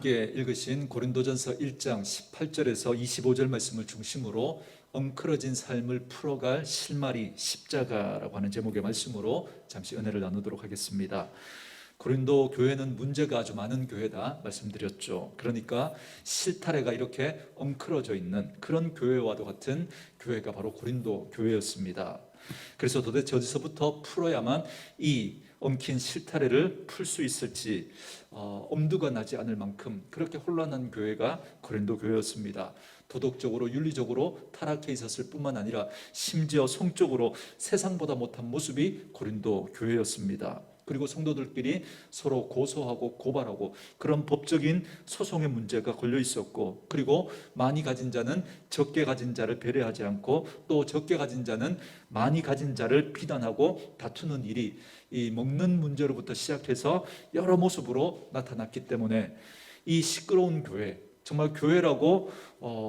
함께 읽으신 고린도전서 1장 18절에서 25절 말씀을 중심으로 엉클어진 삶을 풀어갈 실마리 십자가라고 하는 제목의 말씀으로 잠시 은혜를 나누도록 하겠습니다. 고린도 교회는 문제가 아주 많은 교회다 말씀드렸죠. 그러니까 실타래가 이렇게 엉클어져 있는 그런 교회와도 같은 교회가 바로 고린도 교회였습니다. 그래서 도대체 어디서부터 풀어야만 이 엉킨 실타래를 풀 수 있을지 엄두가 나지 않을 만큼 그렇게 혼란한 교회가 고린도 교회였습니다. 도덕적으로 윤리적으로 타락해 있었을 뿐만 아니라 심지어 성적으로 세상보다 못한 모습이 고린도 교회였습니다. 그리고 성도들끼리 서로 고소하고 고발하고 그런 법적인 소송의 문제가 걸려 있었고, 그리고 많이 가진 자는 적게 가진 자를 배려하지 않고 또 적게 가진 자는 많이 가진 자를 비난하고 다투는 일이 이 먹는 문제로부터 시작해서 여러 모습으로 나타났기 때문에 이 시끄러운 교회, 정말 교회라고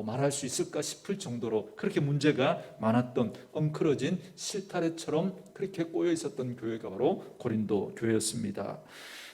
말할 수 있을까 싶을 정도로 그렇게 문제가 많았던 엉클어진 실타래처럼 그렇게 꼬여 있었던 교회가 바로 고린도 교회였습니다.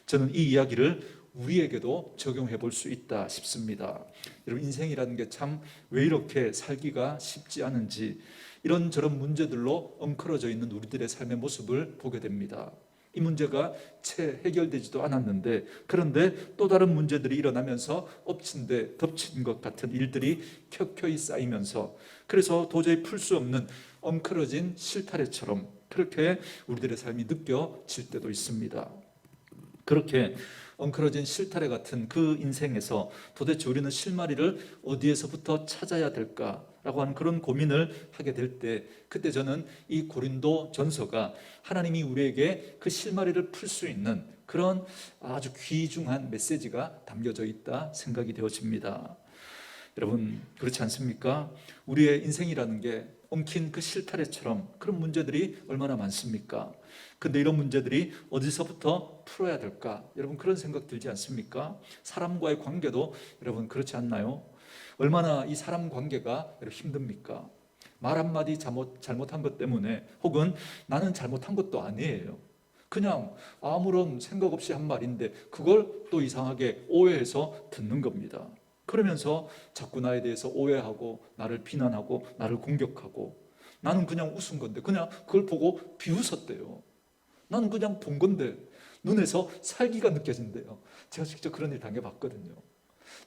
저는 이 이야기를 우리에게도 적용해 볼 수 있다 싶습니다. 여러분, 인생이라는 게 참 왜 이렇게 살기가 쉽지 않은지 이런저런 문제들로 엉클어져 있는 우리들의 삶의 모습을 보게 됩니다. 이 문제가 채 해결되지도 않았는데, 그런데 또 다른 문제들이 일어나면서 엎친 데 덮친 것 같은 일들이 켜켜이 쌓이면서, 그래서 도저히 풀 수 없는 엉클어진 실타래처럼 그렇게 우리들의 삶이 느껴질 때도 있습니다. 그렇게 엉클어진 실타래 같은 그 인생에서 도대체 우리는 실마리를 어디에서부터 찾아야 될까라고 하는 그런 고민을 하게 될 때, 그때 저는 이 고린도 전서가 하나님이 우리에게 그 실마리를 풀 수 있는 그런 아주 귀중한 메시지가 담겨져 있다 생각이 되어집니다. 여러분, 그렇지 않습니까? 우리의 인생이라는 게 엉킨 그 실타래처럼 그런 문제들이 얼마나 많습니까? 근데 이런 문제들이 어디서부터 풀어야 될까? 여러분, 그런 생각 들지 않습니까? 사람과의 관계도 여러분 그렇지 않나요? 얼마나 이 사람 관계가 힘듭니까? 말 한마디 잘못한 것 때문에, 혹은 나는 잘못한 것도 아니에요, 그냥 아무런 생각 없이 한 말인데 그걸 또 이상하게 오해해서 듣는 겁니다. 그러면서 자꾸 나에 대해서 오해하고 나를 비난하고 나를 공격하고, 나는 그냥 웃은 건데 그냥 그걸 보고 비웃었대요. 나는 그냥 본 건데 눈에서 살기가 느껴진대요. 제가 직접 그런 일 당해봤거든요.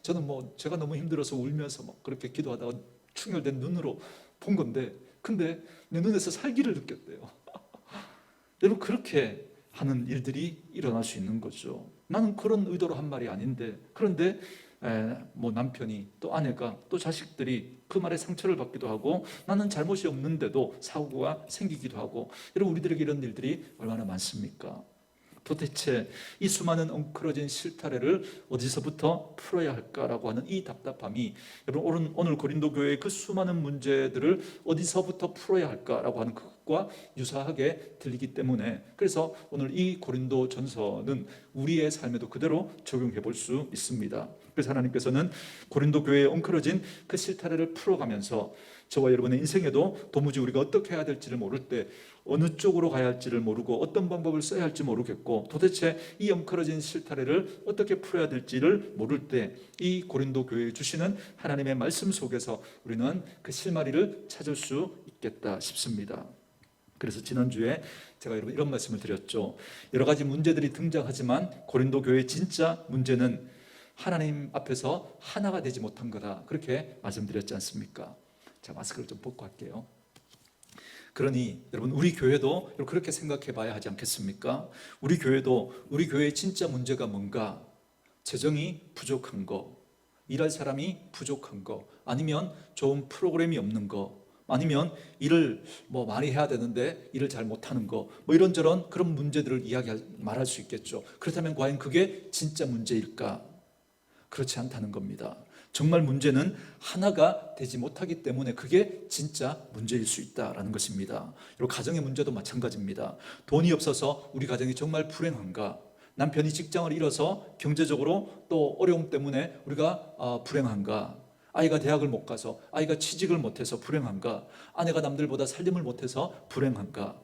저는 제가 너무 힘들어서 울면서 막 그렇게 기도하다가 충혈된 눈으로 본 건데, 근데 내 눈에서 살기를 느꼈대요. 여러분, 그렇게 하는 일들이 일어날 수 있는 거죠. 나는 그런 의도로 한 말이 아닌데, 그런데 남편이 또 아내가 또 자식들이 그 말에 상처를 받기도 하고, 나는 잘못이 없는데도 사고가 생기기도 하고, 여러분, 우리들에게 이런 일들이 얼마나 많습니까? 도대체 이 수많은 엉클어진 실타래를 어디서부터 풀어야 할까라고 하는 이 답답함이, 여러분, 오늘 고린도 교회의 그 수많은 문제들을 어디서부터 풀어야 할까라고 하는 그것과 유사하게 들리기 때문에, 그래서 오늘 이 고린도 전서는 우리의 삶에도 그대로 적용해 볼 수 있습니다. 그래서 하나님께서는 고린도 교회에 엉클어진 그 실타래를 풀어가면서 저와 여러분의 인생에도 도무지 우리가 어떻게 해야 될지를 모를 때, 어느 쪽으로 가야 할지를 모르고 어떤 방법을 써야 할지 모르겠고, 도대체 이 엉클어진 실타래를 어떻게 풀어야 될지를 모를 때, 이 고린도 교회에 주시는 하나님의 말씀 속에서 우리는 그 실마리를 찾을 수 있겠다 싶습니다. 그래서 지난주에 제가 여러분 이런 말씀을 드렸죠. 여러 가지 문제들이 등장하지만 고린도 교회의 진짜 문제는 하나님 앞에서 하나가 되지 못한 거다, 그렇게 말씀드렸지 않습니까? 자, 마스크를 좀 벗고 할게요. 그러니 여러분, 우리 교회도 그렇게 생각해 봐야 하지 않겠습니까? 우리 교회의 진짜 문제가 뭔가? 재정이 부족한 거, 일할 사람이 부족한 거, 아니면 좋은 프로그램이 없는 거, 아니면 일을 많이 해야 되는데 일을 잘 못하는 거, 이런저런 그런 문제들을 말할 수 있겠죠. 그렇다면 과연 그게 진짜 문제일까? 그렇지 않다는 겁니다. 정말 문제는 하나가 되지 못하기 때문에 그게 진짜 문제일 수 있다는 것입니다. 그리고 가정의 문제도 마찬가지입니다. 돈이 없어서 우리 가정이 정말 불행한가? 남편이 직장을 잃어서 경제적으로 또 어려움 때문에 우리가 불행한가? 아이가 대학을 못 가서, 아이가 취직을 못해서 불행한가? 아내가 남들보다 살림을 못해서 불행한가?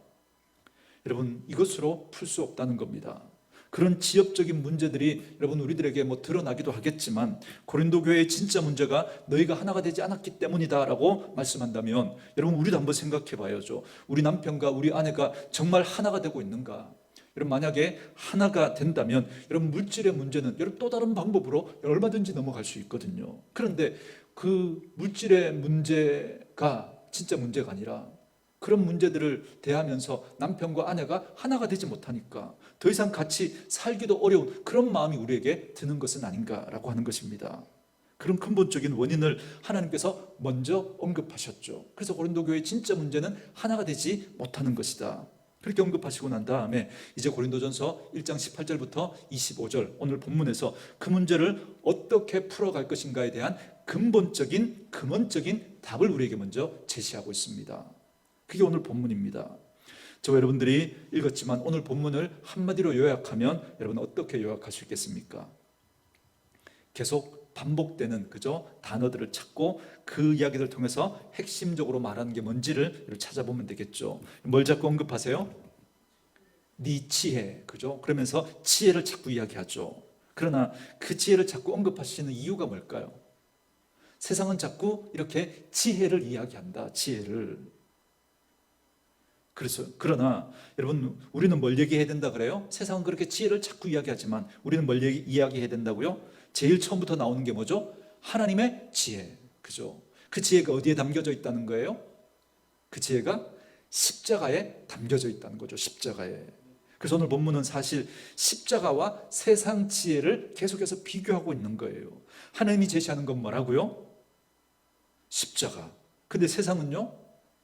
여러분, 이것으로 풀 수 없다는 겁니다. 그런 지역적인 문제들이 여러분 우리들에게 뭐 드러나기도 하겠지만, 고린도 교회의 진짜 문제가 너희가 하나가 되지 않았기 때문이다라고 말씀한다면, 여러분 우리도 한번 생각해 봐야죠. 우리 남편과 우리 아내가 정말 하나가 되고 있는가? 여러분 만약에 하나가 된다면 여러분 물질의 문제는 여러분 또 다른 방법으로 얼마든지 넘어갈 수 있거든요. 그런데 그 물질의 문제가 진짜 문제가 아니라, 그런 문제들을 대하면서 남편과 아내가 하나가 되지 못하니까 더 이상 같이 살기도 어려운 그런 마음이 우리에게 드는 것은 아닌가라고 하는 것입니다. 그런 근본적인 원인을 하나님께서 먼저 언급하셨죠. 그래서 고린도 교회의 진짜 문제는 하나가 되지 못하는 것이다, 그렇게 언급하시고 난 다음에 이제 고린도전서 1장 18절부터 25절 오늘 본문에서 그 문제를 어떻게 풀어갈 것인가에 대한 근본적인 근원적인 답을 우리에게 먼저 제시하고 있습니다. 그게 오늘 본문입니다. 저와 여러분들이 읽었지만 오늘 본문을 한마디로 요약하면 여러분 어떻게 요약할 수 있겠습니까? 계속 반복되는 그죠? 단어들을 찾고 그 이야기를 통해서 핵심적으로 말하는 게 뭔지를 찾아보면 되겠죠. 뭘 자꾸 언급하세요? 네 지혜, 그죠? 그러면서 지혜를 자꾸 이야기하죠. 그러나 그 지혜를 자꾸 언급하시는 이유가 뭘까요? 세상은 자꾸 이렇게 지혜를 이야기한다, 지혜를. 그러나 여러분 우리는 뭘 얘기해야 된다 그래요? 세상은 그렇게 지혜를 자꾸 이야기하지만 우리는 뭘 이야기해야 된다고요? 제일 처음부터 나오는 게 뭐죠? 하나님의 지혜, 그죠? 그 지혜가 어디에 담겨져 있다는 거예요? 그 지혜가 십자가에 담겨져 있다는 거죠. 십자가에. 그래서 오늘 본문은 사실 십자가와 세상 지혜를 계속해서 비교하고 있는 거예요. 하나님이 제시하는 건 뭐라고요? 십자가. 근데 세상은요,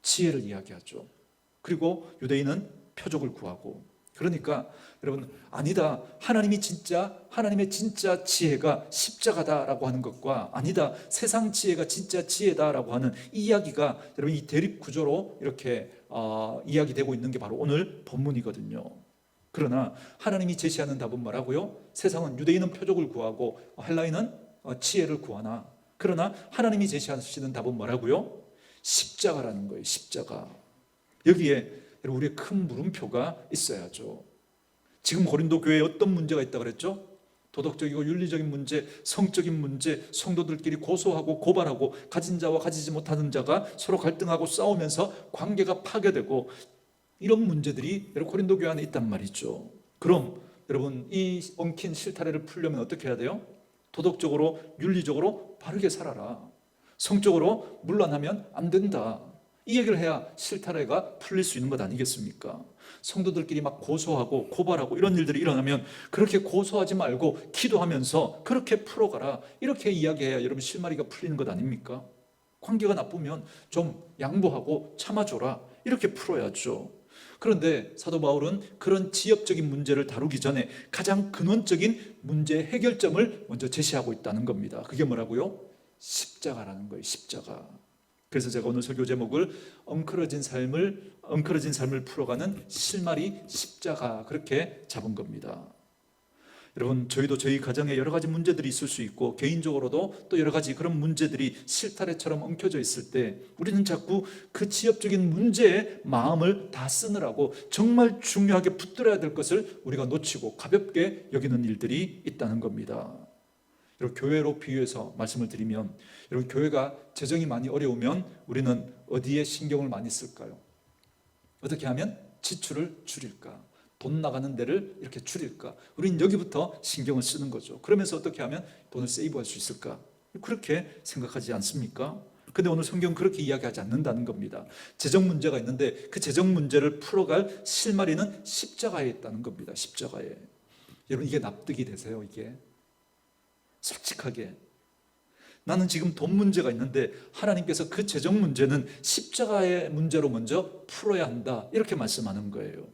지혜를 이야기하죠. 그리고 유대인은 표적을 구하고. 그러니까 여러분 아니다, 하나님의 진짜 지혜가 십자가다라고 하는 것과 아니다, 세상 지혜가 진짜 지혜다라고 하는 이 이야기가 여러분 이 대립 구조로 이렇게 이야기되고 있는 게 바로 오늘 본문이거든요. 그러나 하나님이 제시하는 답은 뭐라고요? 세상은, 유대인은 표적을 구하고 헬라인은 지혜를 구하나, 그러나 하나님이 제시하시는 답은 뭐라고요? 십자가라는 거예요. 십자가. 여기에 우리의 큰 물음표가 있어야죠. 지금 고린도 교회에 어떤 문제가 있다 그랬죠? 도덕적이고 윤리적인 문제, 성적인 문제, 성도들끼리 고소하고 고발하고 가진 자와 가지지 못하는 자가 서로 갈등하고 싸우면서 관계가 파괴되고, 이런 문제들이 여러분 고린도 교회 안에 있단 말이죠. 그럼 여러분 이 엉킨 실타래를 풀려면 어떻게 해야 돼요? 도덕적으로 윤리적으로 바르게 살아라. 성적으로 문란하면 안 된다. 이 얘기를 해야 실타래가 풀릴 수 있는 것 아니겠습니까? 성도들끼리 막 고소하고 고발하고 이런 일들이 일어나면 그렇게 고소하지 말고 기도하면서 그렇게 풀어가라, 이렇게 이야기해야 여러분 실마리가 풀리는 것 아닙니까? 관계가 나쁘면 좀 양보하고 참아줘라, 이렇게 풀어야죠. 그런데 사도 바울은 그런 지엽적인 문제를 다루기 전에 가장 근원적인 문제 해결점을 먼저 제시하고 있다는 겁니다. 그게 뭐라고요? 십자가라는 거예요. 십자가. 그래서 제가 오늘 설교 제목을 엉클어진 삶을 풀어가는 실마리 십자가, 그렇게 잡은 겁니다. 여러분 저희도 저희 가정에 여러 가지 문제들이 있을 수 있고 개인적으로도 또 여러 가지 그런 문제들이 실타래처럼 엉켜져 있을 때 우리는 자꾸 그 지엽적인 문제에 마음을 다 쓰느라고 정말 중요하게 붙들어야 될 것을 우리가 놓치고 가볍게 여기는 일들이 있다는 겁니다. 여러분 교회로 비유해서 말씀을 드리면, 여러분 교회가 재정이 많이 어려우면 우리는 어디에 신경을 많이 쓸까요? 어떻게 하면 지출을 줄일까? 돈 나가는 데를 이렇게 줄일까? 우리는 여기부터 신경을 쓰는 거죠. 그러면서 어떻게 하면 돈을 세이브할 수 있을까? 그렇게 생각하지 않습니까? 근데 오늘 성경은 그렇게 이야기하지 않는다는 겁니다. 재정 문제가 있는데 그 재정 문제를 풀어갈 실마리는 십자가에 있다는 겁니다. 십자가에. 여러분 이게 납득이 되세요? 이게? 솔직하게 나는 지금 돈 문제가 있는데 하나님께서 그 재정 문제는 십자가의 문제로 먼저 풀어야 한다, 이렇게 말씀하는 거예요.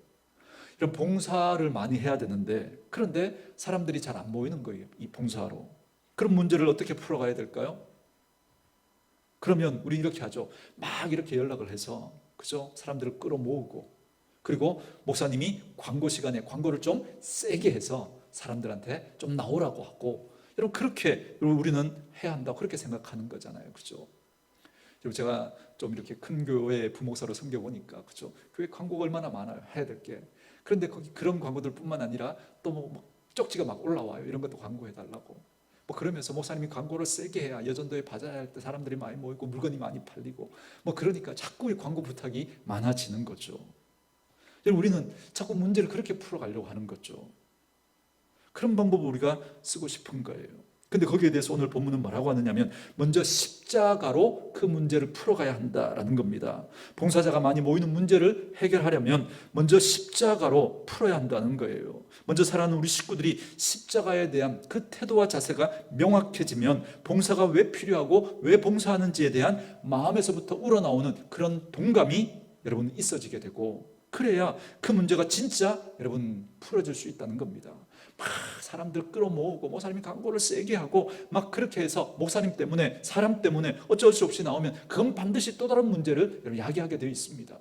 이런 봉사를 많이 해야 되는데 그런데 사람들이 잘 안 모이는 거예요. 이 봉사로. 그런 문제를 어떻게 풀어가야 될까요? 그러면 우리 이렇게 하죠. 막 이렇게 연락을 해서, 그죠? 사람들을 끌어모으고, 그리고 목사님이 광고 시간에 광고를 좀 세게 해서 사람들한테 좀 나오라고 하고, 여러분 그렇게 우리는 해야 한다, 그렇게 생각하는 거잖아요. 그죠? 그리고 제가 좀 이렇게 큰 교회 부목사로 섬겨보니까, 그죠? 교회 광고가 얼마나 많아요, 해야 될 게. 그런데 거기 그런 광고들뿐만 아니라 또 뭐 쪽지가 막 올라와요. 이런 것도 광고해달라고. 뭐 그러면서 목사님이 광고를 세게 해야 여전도에 바자할 때 사람들이 많이 모이고 물건이 많이 팔리고, 뭐 그러니까 자꾸 이 광고 부탁이 많아지는 거죠. 우리는 자꾸 문제를 그렇게 풀어가려고 하는 거죠. 그런 방법을 우리가 쓰고 싶은 거예요. 근데 거기에 대해서 오늘 본문은 뭐라고 하느냐면, 먼저 십자가로 그 문제를 풀어가야 한다라는 겁니다. 봉사자가 많이 모이는 문제를 해결하려면 먼저 십자가로 풀어야 한다는 거예요. 먼저 사랑하는 우리 식구들이 십자가에 대한 그 태도와 자세가 명확해지면 봉사가 왜 필요하고 왜 봉사하는지에 대한 마음에서부터 우러나오는 그런 동감이 여러분 있어지게 되고, 그래야 그 문제가 진짜 여러분 풀어질 수 있다는 겁니다. 막 사람들 끌어모으고 목사님이 광고를 세게 하고 막 그렇게 해서 목사님 때문에, 사람 때문에 어쩔 수 없이 나오면 그건 반드시 또 다른 문제를 여러분 야기하게 되어 있습니다.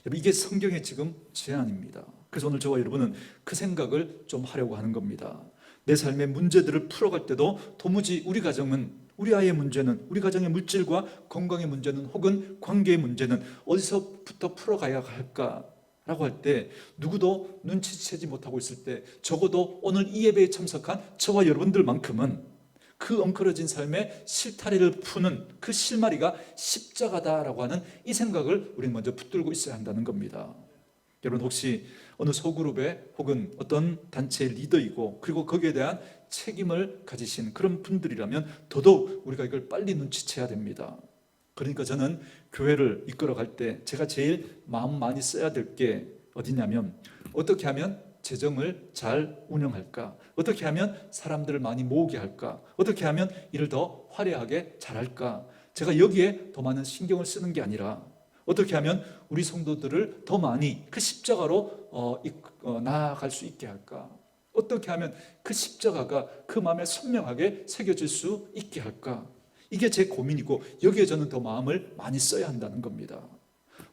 여러분, 이게 성경의 지금 제안입니다. 그래서 오늘 저와 여러분은 그 생각을 좀 하려고 하는 겁니다. 내 삶의 문제들을 풀어갈 때도 도무지 우리 가정은, 우리 아이의 문제는, 우리 가정의 물질과 건강의 문제는, 혹은 관계의 문제는 어디서부터 풀어가야 할까라고 할 때, 누구도 눈치채지 못하고 있을 때, 적어도 오늘 이 예배에 참석한 저와 여러분들만큼은 그 엉클어진 삶의 실타래를 푸는 그 실마리가 십자가다라고 하는 이 생각을 우리는 먼저 붙들고 있어야 한다는 겁니다. 여러분, 혹시 어느 소그룹의 혹은 어떤 단체의 리더이고 그리고 거기에 대한 책임을 가지신 그런 분들이라면 더더욱 우리가 이걸 빨리 눈치채야 됩니다. 그러니까 저는 교회를 이끌어갈 때 제가 제일 마음 많이 써야 될 게 어디냐면, 어떻게 하면 재정을 잘 운영할까? 어떻게 하면 사람들을 많이 모으게 할까? 어떻게 하면 일을 더 화려하게 잘할까? 제가 여기에 더 많은 신경을 쓰는 게 아니라, 어떻게 하면 우리 성도들을 더 많이 그 십자가로 나아갈 수 있게 할까? 어떻게 하면 그 십자가가 그 마음에 선명하게 새겨질 수 있게 할까? 이게 제 고민이고, 여기에 저는 더 마음을 많이 써야 한다는 겁니다.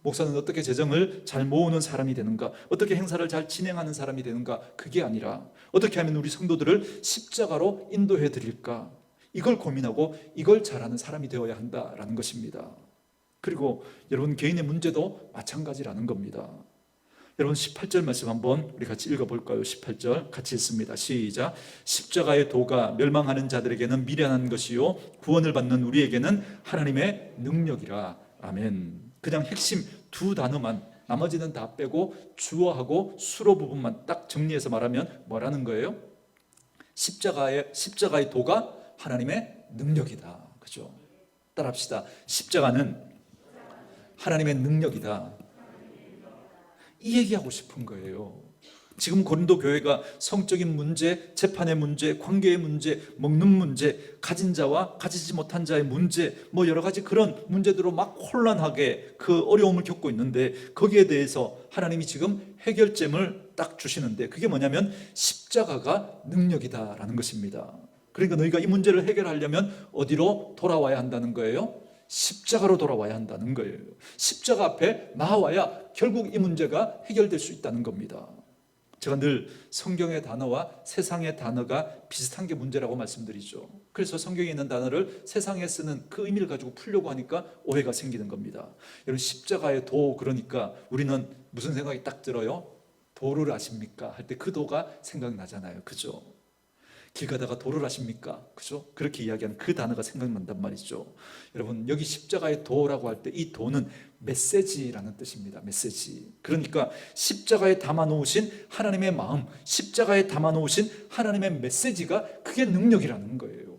목사는 어떻게 재정을 잘 모으는 사람이 되는가, 어떻게 행사를 잘 진행하는 사람이 되는가, 그게 아니라 어떻게 하면 우리 성도들을 십자가로 인도해 드릴까, 이걸 고민하고 이걸 잘하는 사람이 되어야 한다라는 것입니다. 그리고 여러분 개인의 문제도 마찬가지라는 겁니다. 여러분 18절 말씀 한번 우리 같이 읽어볼까요? 18절 같이 읽습니다. 시작. 십자가의 도가 멸망하는 자들에게는 미련한 것이요 구원을 받는 우리에게는 하나님의 능력이라. 아멘. 그냥 핵심 두 단어만, 나머지는 다 빼고 주어하고 수로 부분만 딱 정리해서 말하면 뭐라는 거예요? 십자가의 도가 하나님의 능력이다. 그죠? 따라합시다. 십자가는 하나님의 능력이다. 이 얘기하고 싶은 거예요. 지금 고린도 교회가 성적인 문제, 재판의 문제, 관계의 문제, 먹는 문제, 가진 자와 가지지 못한 자의 문제, 뭐 여러 가지 그런 문제들로 막 혼란하게 그 어려움을 겪고 있는데, 거기에 대해서 하나님이 지금 해결점을 딱 주시는데, 그게 뭐냐면 십자가가 능력이다라는 것입니다. 그러니까 너희가 이 문제를 해결하려면 어디로 돌아와야 한다는 거예요? 십자가로 돌아와야 한다는 거예요. 십자가 앞에 나와야 결국 이 문제가 해결될 수 있다는 겁니다. 제가 늘 성경의 단어와 세상의 단어가 비슷한 게 문제라고 말씀드리죠. 그래서 성경에 있는 단어를 세상에 쓰는 그 의미를 가지고 풀려고 하니까 오해가 생기는 겁니다. 여러분, 십자가의 도, 그러니까 우리는 무슨 생각이 딱 들어요? 도를 아십니까? 할 때 그 도가 생각나잖아요. 그죠? 길 가다가 도를 아십니까? 그죠? 그렇게 이야기하는 그 단어가 생각난단 말이죠. 여러분, 여기 십자가의 도라고 할 때 이 도는 메시지라는 뜻입니다. 메시지. 그러니까 십자가에 담아 놓으신 하나님의 마음, 십자가에 담아 놓으신 하나님의 메시지가, 그게 능력이라는 거예요.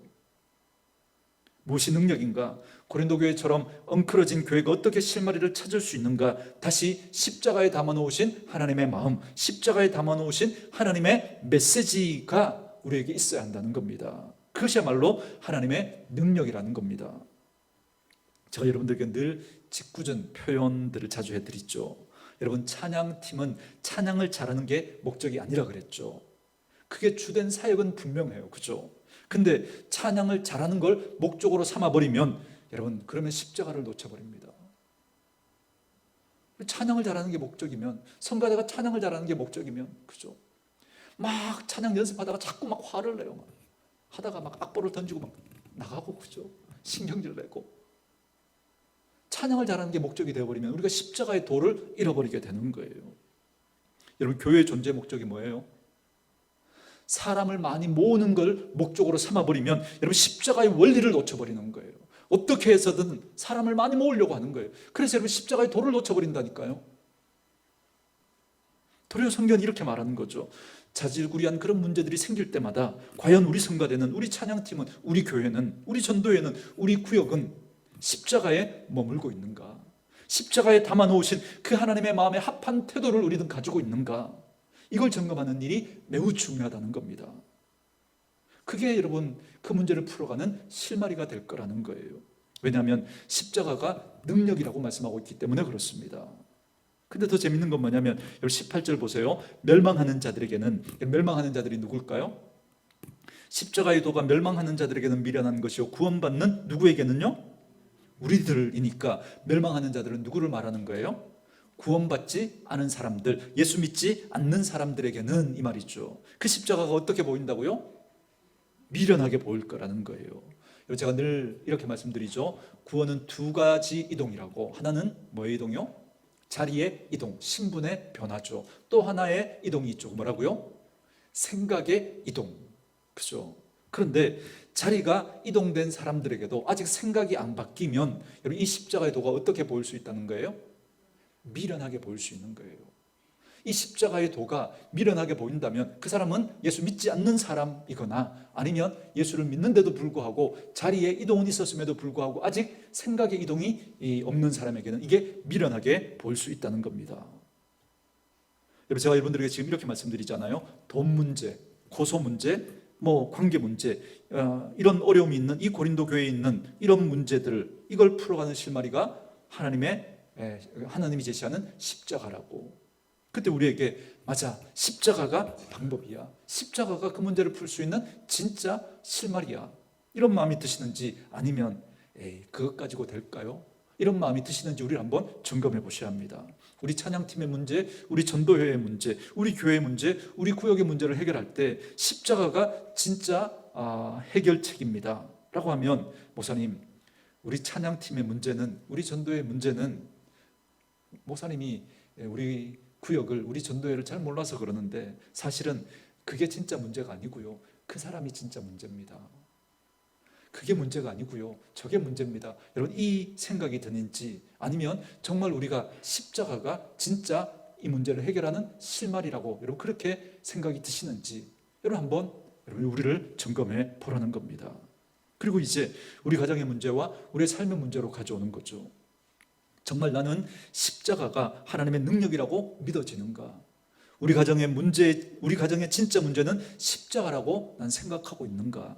무엇이 능력인가? 고린도 교회처럼 엉클어진 교회가 어떻게 실마리를 찾을 수 있는가? 다시 십자가에 담아 놓으신 하나님의 마음, 십자가에 담아 놓으신 하나님의 메시지가 우리에게 있어야 한다는 겁니다. 그것이야말로 하나님의 능력이라는 겁니다. 제가 여러분들에게 늘 직구전 표현들을 자주 해드리죠. 여러분, 찬양팀은 찬양을 잘하는 게 목적이 아니라 그랬죠. 그게 주된 사역은 분명해요. 그죠? 근데 찬양을 잘하는 걸 목적으로 삼아버리면, 여러분, 그러면 십자가를 놓쳐버립니다. 찬양을 잘하는 게 목적이면, 성가대가 찬양을 잘하는 게 목적이면, 그죠? 막 찬양 연습하다가 자꾸 막 화를 내요. 막 하다가 막 악보를 던지고 막 나가고, 그죠? 신경질 내고 찬양을 잘하는 게 목적이 되어버리면 우리가 십자가의 도를 잃어버리게 되는 거예요. 여러분, 교회의 존재 목적이 뭐예요? 사람을 많이 모으는 걸 목적으로 삼아버리면 여러분 십자가의 원리를 놓쳐버리는 거예요. 어떻게 해서든 사람을 많이 모으려고 하는 거예요. 그래서 여러분 십자가의 도를 놓쳐버린다니까요. 도리어 성경은 이렇게 말하는 거죠. 자질구리한 그런 문제들이 생길 때마다 과연 우리 성가대는, 우리 찬양팀은, 우리 교회는, 우리 전도회는, 우리 구역은 십자가에 머물고 있는가? 십자가에 담아놓으신 그 하나님의 마음에 합한 태도를 우리는 가지고 있는가? 이걸 점검하는 일이 매우 중요하다는 겁니다. 그게 여러분 그 문제를 풀어가는 실마리가 될 거라는 거예요. 왜냐하면 십자가가 능력이라고 말씀하고 있기 때문에 그렇습니다. 근데 더 재밌는 건 뭐냐면 18절 보세요. 멸망하는 자들에게는, 멸망하는 자들이 누굴까요? 십자가의 도가 멸망하는 자들에게는 미련한 것이요 구원받는 누구에게는요? 우리들이니까 멸망하는 자들은 누구를 말하는 거예요? 구원받지 않은 사람들, 예수 믿지 않는 사람들에게는 이 말이죠. 그 십자가가 어떻게 보인다고요? 미련하게 보일 거라는 거예요. 제가 늘 이렇게 말씀드리죠. 구원은 두 가지 이동이라고. 하나는 뭐의 이동이요? 자리의 이동, 신분의 변화죠. 또 하나의 이동이 있죠. 뭐라고요? 생각의 이동. 그죠? 그런데 자리가 이동된 사람들에게도 아직 생각이 안 바뀌면 여러분 이 십자가의 도가 어떻게 보일 수 있다는 거예요? 미련하게 보일 수 있는 거예요. 이 십자가의 도가 미련하게 보인다면 그 사람은 예수 믿지 않는 사람이거나 아니면 예수를 믿는데도 불구하고 자리에 이동은 있었음에도 불구하고 아직 생각의 이동이 없는 사람에게는 이게 미련하게 보일 수 있다는 겁니다. 여러분, 제가 여러분들에게 지금 이렇게 말씀드리잖아요. 돈 문제, 고소 문제, 관계 문제, 이런 어려움이 있는 이 고린도 교회에 있는 이런 문제들, 이걸 풀어가는 실마리가 하나님이 제시하는 십자가라고. 그때 우리에게 맞아, 십자가가 방법이야, 십자가가 그 문제를 풀 수 있는 진짜 실마리야, 이런 마음이 드시는지, 아니면 그것 가지고 될까요? 이런 마음이 드시는지 우리를 한번 점검해 보셔야 합니다. 우리 찬양팀의 문제, 우리 전도회의 문제, 우리 교회의 문제, 우리 구역의 문제를 해결할 때 십자가가 진짜 해결책입니다 라고 하면, 목사님, 우리 찬양팀의 문제는, 우리 전도회의 문제는 목사님이 우리 구역을, 우리 전도회를 잘 몰라서 그러는데 사실은 그게 진짜 문제가 아니고요, 그 사람이 진짜 문제입니다. 그게 문제가 아니고요, 저게 문제입니다. 여러분, 이 생각이 드는지, 아니면 정말 우리가 십자가가 진짜 이 문제를 해결하는 실마리라고 여러분 그렇게 생각이 드시는지, 여러분 한번 우리를 점검해 보라는 겁니다. 그리고 이제 우리 가정의 문제와 우리의 삶의 문제로 가져오는 거죠. 정말 나는 십자가가 하나님의 능력이라고 믿어지는가? 우리 가정의 문제, 우리 가정의 진짜 문제는 십자가라고 난 생각하고 있는가?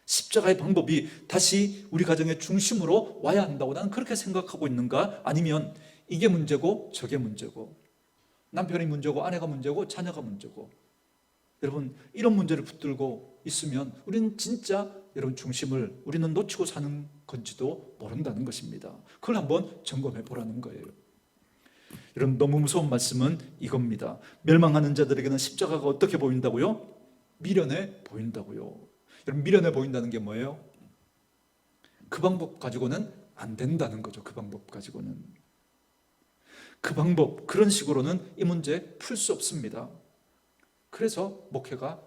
십자가의 방법이 다시 우리 가정의 중심으로 와야 한다고 나는 그렇게 생각하고 있는가? 아니면 이게 문제고 저게 문제고, 남편이 문제고 아내가 문제고 자녀가 문제고, 여러분 이런 문제를 붙들고 있으면 우리는 진짜 여러분 중심을 우리는 놓치고 사는 건지도 모른다는 것입니다. 그걸 한번 점검해 보라는 거예요. 여러분, 너무 무서운 말씀은 이겁니다. 멸망하는 자들에게는 십자가가 어떻게 보인다고요? 미련해 보인다고요. 여러분, 미련해 보인다는 게 뭐예요? 그 방법 가지고는 안 된다는 거죠. 그 방법 가지고는, 그 방법, 그런 식으로는 이 문제 풀 수 없습니다. 그래서 목회가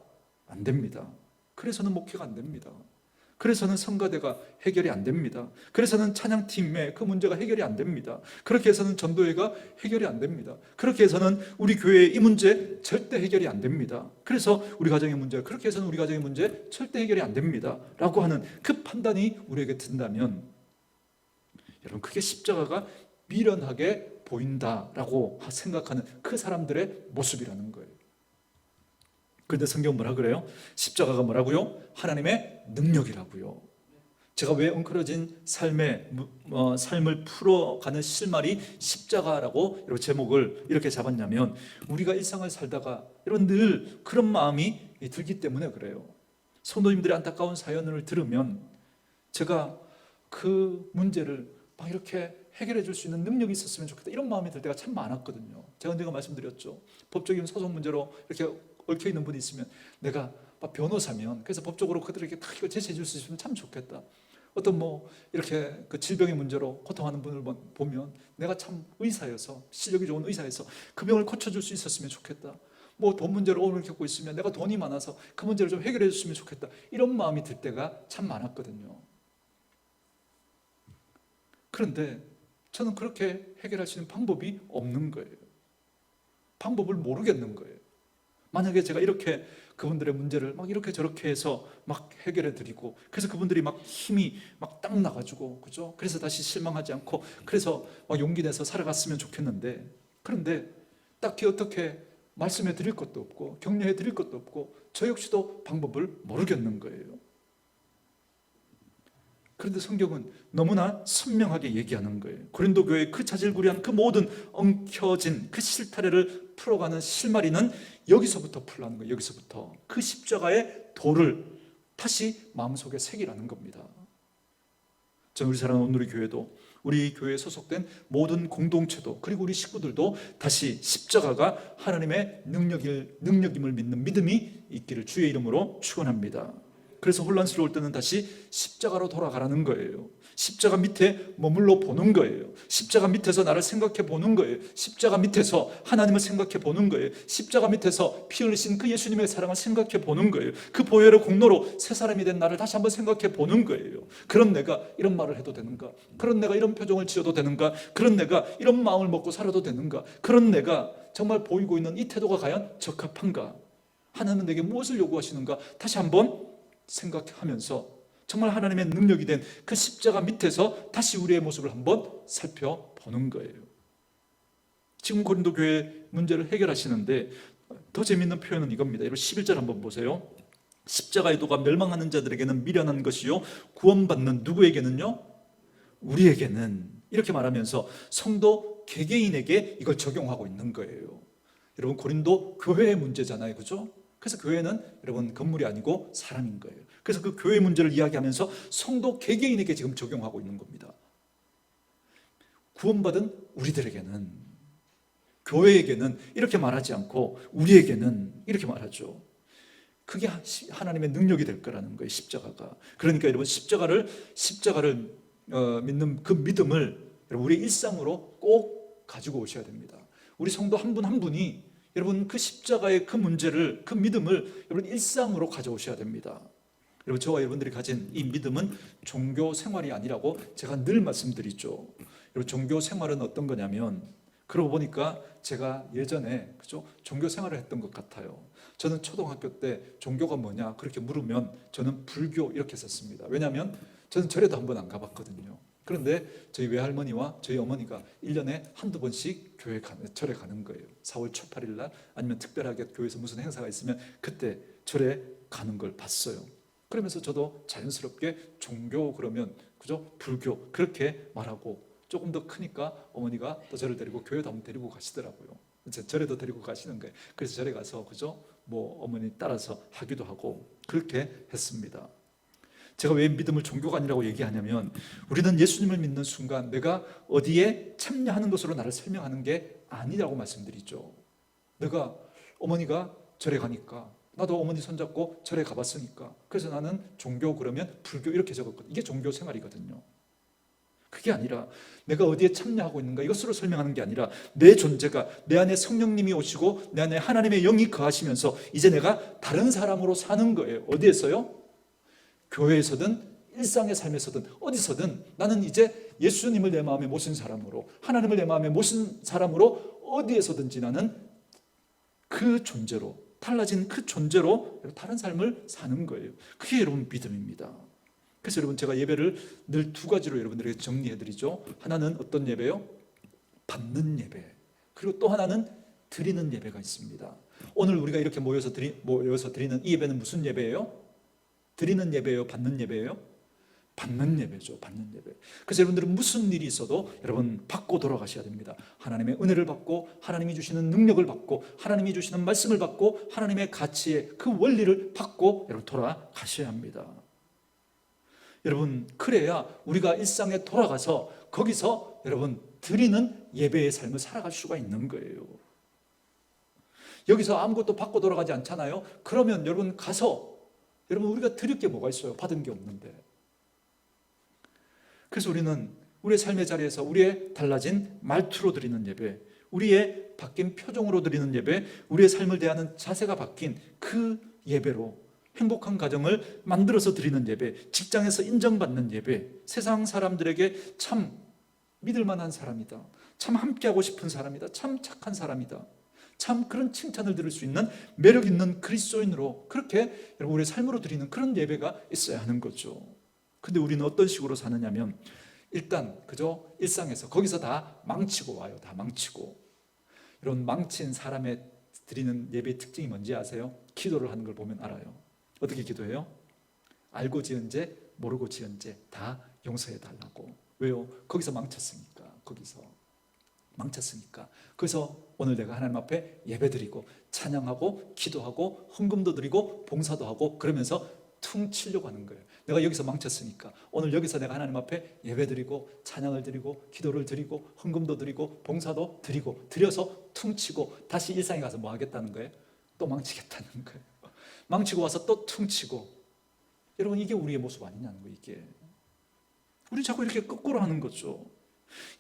안 됩니다. 그래서는 목회가 안 됩니다. 그래서는 성가대가 해결이 안 됩니다. 그래서는 찬양팀의 그 문제가 해결이 안 됩니다. 그렇게 해서는 전도회가 해결이 안 됩니다. 그렇게 해서는 우리 교회의 이 문제 절대 해결이 안 됩니다. 그래서 우리 가정의 문제, 그렇게 해서는 우리 가정의 문제 절대 해결이 안 됩니다 라고 하는 그 판단이 우리에게 든다면, 여러분 그게 십자가가 미련하게 보인다라고 생각하는 그 사람들의 모습이라는 거예요. 그런데 성경은 뭐라 그래요? 십자가가 뭐라고요? 하나님의 능력이라고요. 제가 왜 엉클어진 삶을 풀어가는 실마리 십자가라고 이런 제목을 이렇게 잡았냐면, 우리가 일상을 살다가 이런 늘 그런 마음이 들기 때문에 그래요. 성도님들의 안타까운 사연을 들으면 제가 그 문제를 막 이렇게 해결해 줄 수 있는 능력이 있었으면 좋겠다, 이런 마음이 들 때가 참 많았거든요. 제가 언젠가 말씀드렸죠. 법적인 소송 문제로 이렇게 얽혀있는 분이 있으면 내가 변호사면, 그래서 법적으로 그들에게 다 이거 제시해 줄 수 있으면 참 좋겠다. 어떤 뭐 이렇게 그 질병의 문제로 고통하는 분을 보면 내가 참 의사여서, 실력이 좋은 의사여서 그 병을 고쳐줄 수 있었으면 좋겠다. 뭐 돈 문제로 오늘 겪고 있으면 내가 돈이 많아서 그 문제를 좀 해결해 줬으면 좋겠다. 이런 마음이 들 때가 참 많았거든요. 그런데 저는 그렇게 해결할 수 있는 방법이 없는 거예요. 방법을 모르겠는 거예요. 만약에 제가 이렇게 그분들의 문제를 막 이렇게 저렇게 해서 막 해결해 드리고, 그래서 그분들이 막 힘이 막 딱 나가지고, 그죠? 그래서 다시 실망하지 않고, 그래서 막 용기 내서 살아갔으면 좋겠는데, 그런데 딱히 어떻게 말씀해 드릴 것도 없고, 격려해 드릴 것도 없고, 저 역시도 방법을 모르겠는 거예요. 그런데 성경은 너무나 선명하게 얘기하는 거예요. 고린도 교회의 그 자질구레한 그 모든 엉켜진 그 실타래를 풀어가는 실마리는 여기서부터 풀라는 거예요. 여기서부터 그 십자가의 도를 다시 마음속에 새기라는 겁니다. 저는 우리 사랑하는 오늘의 교회도, 우리 교회에 소속된 모든 공동체도, 그리고 우리 식구들도 다시 십자가가 하나님의 능력임을 믿는 믿음이 있기를 주의 이름으로 축원합니다. 그래서 혼란스러울 때는 다시 십자가로 돌아가라는 거예요. 십자가 밑에 머물러 보는 거예요. 십자가 밑에서 나를 생각해 보는 거예요. 십자가 밑에서 하나님을 생각해 보는 거예요. 십자가 밑에서 피 흘리신 그 예수님의 사랑을 생각해 보는 거예요. 그 보혈의 공로로 새 사람이 된 나를 다시 한번 생각해 보는 거예요. 그런 내가 이런 말을 해도 되는가? 그런 내가 이런 표정을 지어도 되는가? 그런 내가 이런 마음을 먹고 살아도 되는가? 그런 내가 정말 보이고 있는 이 태도가 과연 적합한가? 하나님은 내게 무엇을 요구하시는가? 다시 한번 생각하면서 정말 하나님의 능력이 된 그 십자가 밑에서 다시 우리의 모습을 한번 살펴보는 거예요. 지금 고린도 교회 문제를 해결하시는데 더 재미있는 표현은 이겁니다. 여러분 11절 한번 보세요. 십자가의 도가 멸망하는 자들에게는 미련한 것이요 구원받는 누구에게는요? 우리에게는. 이렇게 말하면서 성도 개개인에게 이걸 적용하고 있는 거예요. 여러분 고린도 교회의 문제잖아요, 그죠? 그래서 교회는 여러분 건물이 아니고 사람인 거예요. 그래서 그 교회 문제를 이야기하면서 성도 개개인에게 지금 적용하고 있는 겁니다. 구원받은 우리들에게는, 교회에게는 이렇게 말하지 않고 우리에게는 이렇게 말하죠. 그게 하나님의 능력이 될 거라는 거예요, 십자가가. 그러니까 여러분 십자가를 믿는 그 믿음을 여러분 우리의 일상으로 꼭 가지고 오셔야 됩니다. 우리 성도 한 분 한 분이 여러분 그 십자가의 그 문제를, 그 믿음을 여러분 일상으로 가져오셔야 됩니다. 여러분 저와 여러분들이 가진 이 믿음은 종교 생활이 아니라고 제가 늘 말씀드리죠. 여러분 종교 생활은 어떤 거냐면, 그러고 보니까 제가 예전에 그죠? 종교 생활을 했던 것 같아요. 저는 초등학교 때 종교가 뭐냐 그렇게 물으면 저는 불교 이렇게 썼습니다. 왜냐하면 저는 절에도 한 번 안 가봤거든요. 그런데 저희 외할머니와 저희 어머니가 1년에 한두 번씩 절에 가는 거예요. 4월 초 8일 날 아니면 특별하게 교회에서 무슨 행사가 있으면 그때 절에 가는 걸 봤어요. 그러면서 저도 자연스럽게 종교 그러면 그죠? 불교 그렇게 말하고, 조금 더 크니까 어머니가 또 저를 데리고 교회도 한번 데리고 가시더라고요. 절에도 데리고 가시는 거예요. 그래서 절에 가서 그죠? 뭐 어머니 따라서 하기도 하고 그렇게 했습니다. 제가 왜 믿음을 종교가 아니라고 얘기하냐면, 우리는 예수님을 믿는 순간 내가 어디에 참여하는 것으로 나를 설명하는 게 아니라고 말씀드리죠. 내가 어머니가 절에 가니까 나도 어머니 손잡고 절에 가봤으니까 그래서 나는 종교 그러면 불교 이렇게 적었거든요. 이게 종교 생활이거든요. 그게 아니라 내가 어디에 참여하고 있는가 이것으로 설명하는 게 아니라, 내 존재가, 내 안에 성령님이 오시고 내 안에 하나님의 영이 거하시면서 이제 내가 다른 사람으로 사는 거예요. 어디에서요? 교회에서든 일상의 삶에서든 어디서든 나는 이제 예수님을 내 마음에 모신 사람으로, 하나님을 내 마음에 모신 사람으로 어디에서든지 나는 그 존재로, 달라진 그 존재로 다른 삶을 사는 거예요. 그게 여러분 믿음입니다. 그래서 여러분 제가 예배를 늘 두 가지로 여러분들에게 정리해드리죠. 하나는 어떤 예배요? 받는 예배. 그리고 또 하나는 드리는 예배가 있습니다. 오늘 우리가 이렇게 모여서 드리는 이 예배는 무슨 예배예요? 드리는 예배예요? 받는 예배예요? 받는 예배죠. 받는 예배. 그래서 여러분들은 무슨 일이 있어도 여러분 받고 돌아가셔야 됩니다. 하나님의 은혜를 받고, 하나님이 주시는 능력을 받고, 하나님이 주시는 말씀을 받고, 하나님의 가치의 그 원리를 받고 여러분 돌아가셔야 합니다. 여러분 그래야 우리가 일상에 돌아가서 거기서 여러분 드리는 예배의 삶을 살아갈 수가 있는 거예요. 여기서 아무것도 받고 돌아가지 않잖아요. 그러면 여러분 가서 여러분 우리가 드릴 게 뭐가 있어요? 받은 게 없는데. 그래서 우리는 우리의 삶의 자리에서 우리의 달라진 말투로 드리는 예배, 우리의 바뀐 표정으로 드리는 예배, 우리의 삶을 대하는 자세가 바뀐 그 예배로 행복한 가정을 만들어서 드리는 예배, 직장에서 인정받는 예배, 세상 사람들에게 참 믿을 만한 사람이다, 참 함께하고 싶은 사람이다, 참 착한 사람이다, 참 그런 칭찬을 들을 수 있는 매력 있는 그리스도인으로, 그렇게 여러분 우리의 삶으로 드리는 그런 예배가 있어야 하는 거죠. 근데 우리는 어떤 식으로 사느냐면 일단 그저 일상에서 거기서 다 망치고 와요. 다 망치고. 이런 망친 사람의 드리는 예배의 특징이 뭔지 아세요? 기도를 하는 걸 보면 알아요. 어떻게 기도해요? 알고 지은 죄, 모르고 지은 죄 다 용서해 달라고. 왜요? 거기서 망쳤으니까. 거기서 망쳤으니까. 그래서 오늘 내가 하나님 앞에 예배드리고 찬양하고 기도하고 헌금도 드리고 봉사도 하고 그러면서 퉁치려고 하는 거예요. 내가 여기서 망쳤으니까 오늘 여기서 내가 하나님 앞에 예배드리고 찬양을 드리고 기도를 드리고 헌금도 드리고 봉사도 드리고 드려서 퉁치고 다시 일상에 가서 뭐 하겠다는 거예요? 또 망치겠다는 거예요. 망치고 와서 또 퉁치고. 여러분 이게 우리의 모습 아니냐는 거예요. 이게 우리 자꾸 이렇게 거꾸로 하는 거죠.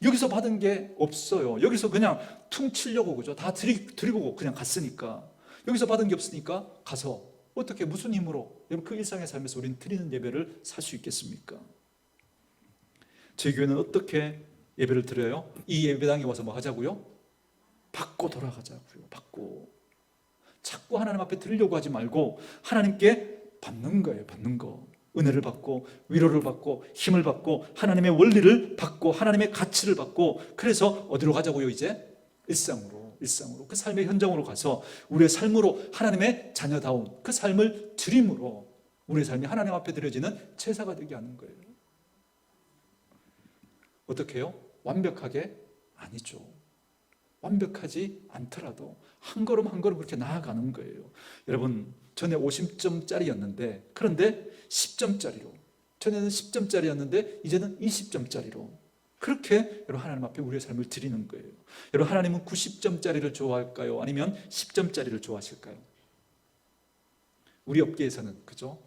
여기서 받은 게 없어요. 여기서 그냥 퉁치려고, 그죠? 다 드리고 그냥 갔으니까. 여기서 받은 게 없으니까 가서 어떻게 무슨 힘으로 여러분 그 일상의 삶에서 우리는 드리는 예배를 살 수 있겠습니까? 저희 교회는 어떻게 예배를 드려요? 이 예배당에 와서 뭐 하자고요? 받고 돌아가자고요. 받고. 자꾸 하나님 앞에 드리려고 하지 말고 하나님께 받는 거예요. 받는 거. 은혜를 받고 위로를 받고 힘을 받고 하나님의 원리를 받고 하나님의 가치를 받고, 그래서 어디로 가자고요? 이제 일상으로 그 삶의 현장으로 가서 우리의 삶으로 하나님의 자녀다운 그 삶을 드림으로 우리의 삶이 하나님 앞에 드려지는 제사가 되게 하는 거예요. 어떻게 해요? 완벽하게? 아니죠. 완벽하지 않더라도 한 걸음 한 걸음 그렇게 나아가는 거예요. 여러분 전에 50점짜리였는데 그런데 10점짜리로, 전에는 10점짜리였는데 이제는 20점짜리로, 그렇게 여러분 하나님 앞에 우리의 삶을 드리는 거예요. 여러분 하나님은 90점짜리를 좋아할까요? 아니면 10점짜리를 좋아하실까요? 우리 업계에서는, 그죠?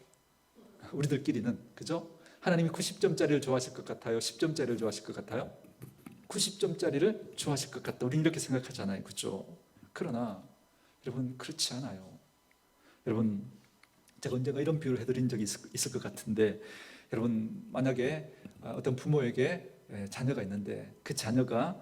우리들끼리는, 그죠? 하나님이 90점짜리를 좋아하실 것 같아요? 10점짜리를 좋아하실 것 같아요? 90점짜리를 좋아하실 것 같다. 우리는 이렇게 생각하잖아요. 그죠? 그러나 여러분 그렇지 않아요. 여러분 제가 언젠가 이런 비유를 해드린 적이 있을 것 같은데, 여러분 만약에 어떤 부모에게 자녀가 있는데 그 자녀가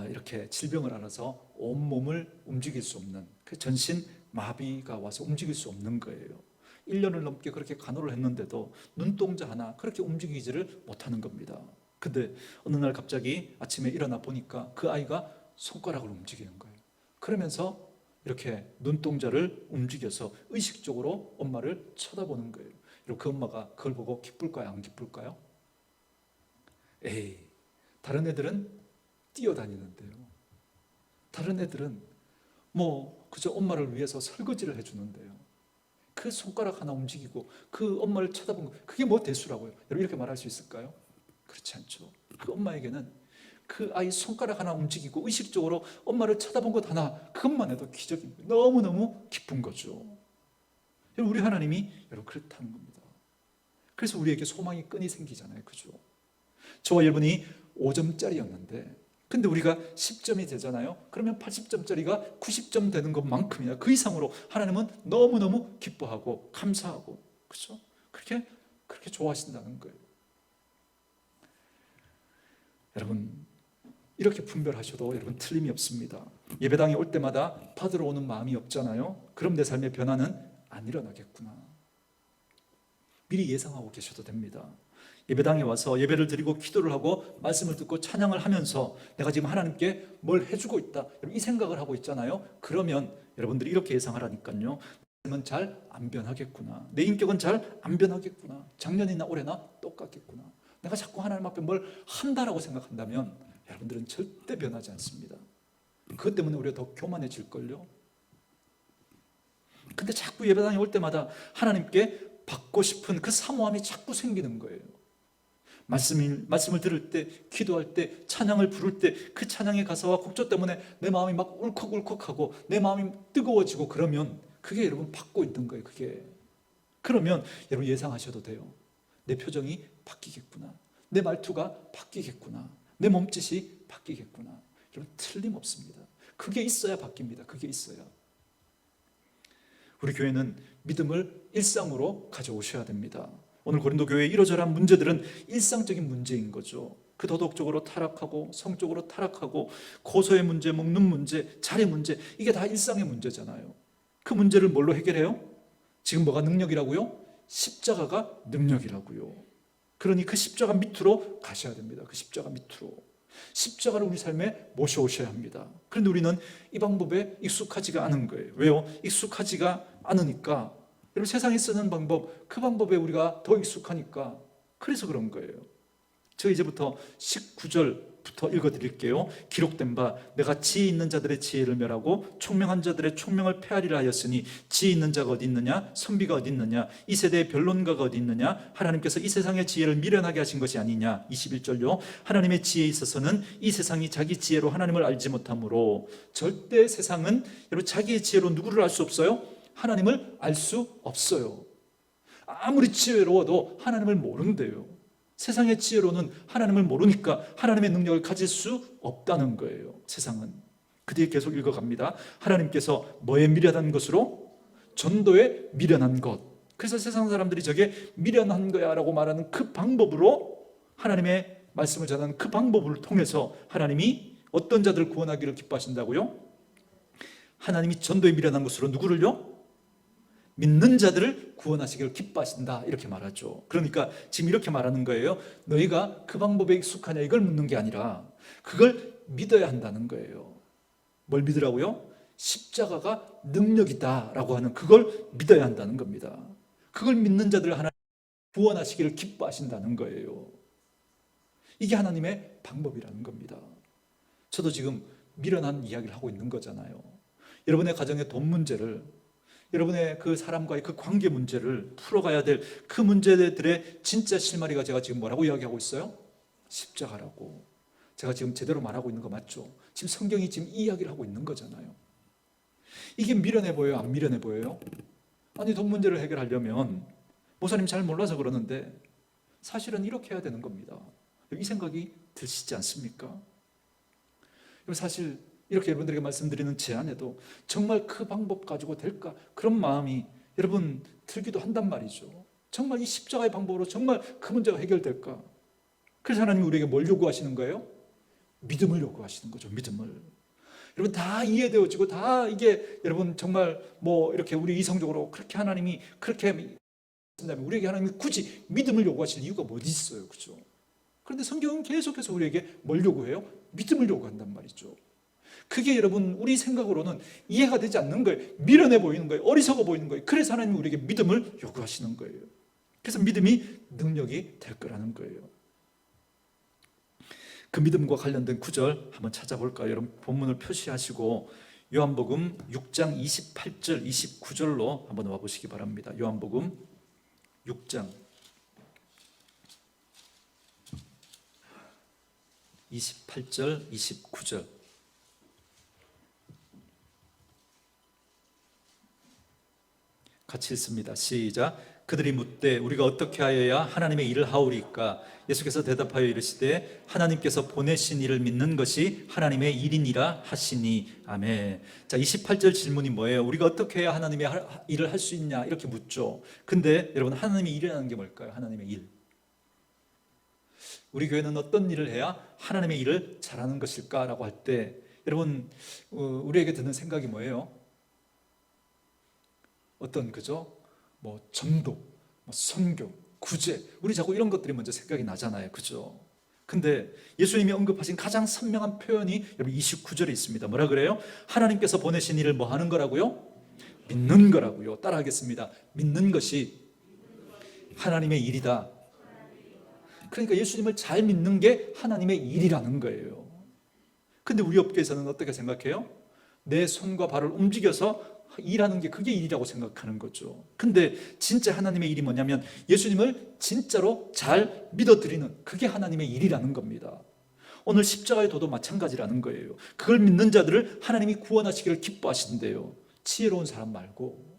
이렇게 질병을 앓아서 온몸을 움직일 수 없는, 그 전신 마비가 와서 움직일 수 없는 거예요. 1년을 넘게 그렇게 간호를 했는데도 눈동자 하나 그렇게 움직이지를 못하는 겁니다. 근데 어느 날 갑자기 아침에 일어나 보니까 그 아이가 손가락을 움직이는 거예요. 그러면서 이렇게 눈동자를 움직여서 의식적으로 엄마를 쳐다보는 거예요. 그리고 그 엄마가 그걸 보고 기쁠까요? 안 기쁠까요? 에이, 다른 애들은 뛰어다니는데요. 다른 애들은 뭐 그저 엄마를 위해서 설거지를 해주는데요. 그 손가락 하나 움직이고 그 엄마를 쳐다본 거, 그게 뭐 대수라고요? 여러분 이렇게 말할 수 있을까요? 그렇지 않죠. 그 엄마에게는 그 아이 손가락 하나 움직이고 의식적으로 엄마를 쳐다본 것 하나, 그것만 해도 기적입니다. 너무너무 기쁜 거죠. 우리 하나님이 여러분 그렇다는 겁니다. 그래서 우리에게 소망의 끈이 생기잖아요. 그죠? 저와 여러분이 5점짜리였는데 근데 우리가 10점이 되잖아요. 그러면 80점짜리가 90점 되는 것만큼이나 그 이상으로 하나님은 너무너무 기뻐하고 감사하고, 그렇죠? 그렇게 좋아하신다는 거예요. 여러분 이렇게 분별하셔도 여러분 틀림이 없습니다. 예배당에 올 때마다 받으러 오는 마음이 없잖아요. 그럼 내 삶의 변화는 안 일어나겠구나. 미리 예상하고 계셔도 됩니다. 예배당에 와서 예배를 드리고 기도를 하고 말씀을 듣고 찬양을 하면서 내가 지금 하나님께 뭘 해주고 있다, 이 생각을 하고 있잖아요. 그러면 여러분들이 이렇게 예상하라니까요. 내 삶은 잘 안 변하겠구나. 내 인격은 잘 안 변하겠구나. 작년이나 올해나 똑같겠구나. 내가 자꾸 하나님 앞에 뭘 한다라고 생각한다면 여러분들은 절대 변하지 않습니다. 그것 때문에 우리가 더 교만해질걸요. 근데 자꾸 예배당에 올 때마다 하나님께 받고 싶은 그 사모함이 자꾸 생기는 거예요. 말씀을 들을 때, 기도할 때, 찬양을 부를 때 그 찬양의 가사와 곡조 때문에 내 마음이 막 울컥울컥하고 내 마음이 뜨거워지고, 그러면 그게 여러분 받고 있는 거예요. 그게. 그러면 여러분 예상하셔도 돼요. 내 표정이 바뀌겠구나. 내 말투가 바뀌겠구나. 내 몸짓이 바뀌겠구나. 여러분, 틀림없습니다. 그게 있어야 바뀝니다. 그게 있어야. 우리 교회는 믿음을 일상으로 가져오셔야 됩니다. 오늘 고린도 교회의 이러저러한 문제들은 일상적인 문제인 거죠. 그 도덕적으로 타락하고 성적으로 타락하고 고소의 문제, 먹는 문제, 자리 문제, 이게 다 일상의 문제잖아요. 그 문제를 뭘로 해결해요? 지금 뭐가 능력이라고요? 십자가가 능력이라고요. 그러니 그 십자가 밑으로 가셔야 됩니다. 그 십자가 밑으로. 십자가를 우리 삶에 모셔오셔야 합니다. 그런데 우리는 이 방법에 익숙하지가 않은 거예요. 왜요? 익숙하지가 않으니까. 여러분, 세상에 쓰는 방법, 그 방법에 우리가 더 익숙하니까 그래서 그런 거예요. 저 이제부터 19절부터 읽어드릴게요. 기록된 바 내가 지혜 있는 자들의 지혜를 멸하고 총명한 자들의 총명을 폐하리라 하였으니 지혜 있는 자가 어디 있느냐? 선비가 어디 있느냐? 이 세대의 변론가가 어디 있느냐? 하나님께서 이 세상의 지혜를 미련하게 하신 것이 아니냐? 21절요. 하나님의 지혜에 있어서는 이 세상이 자기 지혜로 하나님을 알지 못하므로. 절대 세상은 여러분 자기의 지혜로 누구를 알 수 없어요? 하나님을 알 수 없어요. 아무리 지혜로워도 하나님을 모른대요. 세상의 지혜로는 하나님을 모르니까 하나님의 능력을 가질 수 없다는 거예요. 세상은. 그 뒤에 계속 읽어갑니다. 하나님께서 뭐에 미련한 것으로? 전도에 미련한 것. 그래서 세상 사람들이 저게 미련한 거야 라고 말하는 그 방법으로, 하나님의 말씀을 전하는 그 방법을 통해서 하나님이 어떤 자들을 구원하기를 기뻐하신다고요? 하나님이 전도에 미련한 것으로 누구를요? 믿는 자들을 구원하시기를 기뻐하신다, 이렇게 말하죠. 그러니까 지금 이렇게 말하는 거예요. 너희가 그 방법에 익숙하냐 이걸 묻는 게 아니라 그걸 믿어야 한다는 거예요. 뭘 믿으라고요? 십자가가 능력이다 라고 하는 그걸 믿어야 한다는 겁니다. 그걸 믿는 자들을 하나님 구원하시기를 기뻐하신다는 거예요. 이게 하나님의 방법이라는 겁니다. 저도 지금 미련한 이야기를 하고 있는 거잖아요. 여러분의 가정의 돈 문제를, 여러분의 그 사람과의 그 관계 문제를 풀어가야 될 그 문제들의 진짜 실마리가 제가 지금 뭐라고 이야기하고 있어요? 십자가라고. 제가 지금 제대로 말하고 있는 거 맞죠? 지금 성경이 지금 이 이야기를 하고 있는 거잖아요. 이게 미련해 보여요? 안 미련해 보여요? 아니, 돈 문제를 해결하려면 목사님 잘 몰라서 그러는데 사실은 이렇게 해야 되는 겁니다. 이 생각이 드시지 않습니까? 사실 이렇게 여러분들에게 말씀드리는 제안에도 정말 그 방법 가지고 될까? 그런 마음이 여러분 들기도 한단 말이죠. 정말 이 십자가의 방법으로 정말 그 문제가 해결될까? 그래서 하나님이 우리에게 뭘 요구하시는 거예요? 믿음을 요구하시는 거죠. 믿음을. 여러분 다 이해되어지고 다 이게 여러분 정말 뭐 이렇게 우리 이성적으로 그렇게 하나님이 그렇게 한다면 우리에게 하나님이 굳이 믿음을 요구하실 이유가 어디 있어요? 그렇죠? 그런데 성경은 계속해서 우리에게 뭘 요구해요? 믿음을 요구한단 말이죠. 그게 여러분 우리 생각으로는 이해가 되지 않는 거예요. 미련해 보이는 거예요. 어리석어 보이는 거예요. 그래서 하나님은 우리에게 믿음을 요구하시는 거예요. 그래서 믿음이 능력이 될 거라는 거예요. 그 믿음과 관련된 구절 한번 찾아볼까요? 여러분 본문을 표시하시고 요한복음 6장 28절 29절로 한번 와보시기 바랍니다. 요한복음 6장 28절 29절. 같이 읽습니다. 시작. 그들이 묻되 우리가 어떻게 하여야 하나님의 일을 하오리까? 예수께서 대답하여 이르시되 하나님께서 보내신 이를 믿는 것이 하나님의 일이니라 하시니. 아멘. 자, 28절 질문이 뭐예요? 우리가 어떻게 해야 하나님의 일을 할 수 있냐? 이렇게 묻죠. 근데 여러분 하나님의 일이라는 게 뭘까요? 하나님의 일. 우리 교회는 어떤 일을 해야 하나님의 일을 잘하는 것일까라고 할 때 여러분 우리에게 드는 생각이 뭐예요? 어떤 그죠? 뭐 전도, 뭐 선교, 구제, 우리 자꾸 이런 것들이 먼저 생각이 나잖아요. 그죠? 근데 예수님이 언급하신 가장 선명한 표현이 여러분 29절에 있습니다. 뭐라 그래요? 하나님께서 보내신 일을 뭐 하는 거라고요? 믿는 거라고요. 따라하겠습니다. 믿는 것이 하나님의 일이다. 그러니까 예수님을 잘 믿는 게 하나님의 일이라는 거예요. 근데 우리 업계에서는 어떻게 생각해요? 내 손과 발을 움직여서 일하는 게 그게 일이라고 생각하는 거죠. 근데 진짜 하나님의 일이 뭐냐면 예수님을 진짜로 잘 믿어드리는 그게 하나님의 일이라는 겁니다. 오늘 십자가의 도도 마찬가지라는 거예요. 그걸 믿는 자들을 하나님이 구원하시기를 기뻐하신대요. 지혜로운 사람 말고.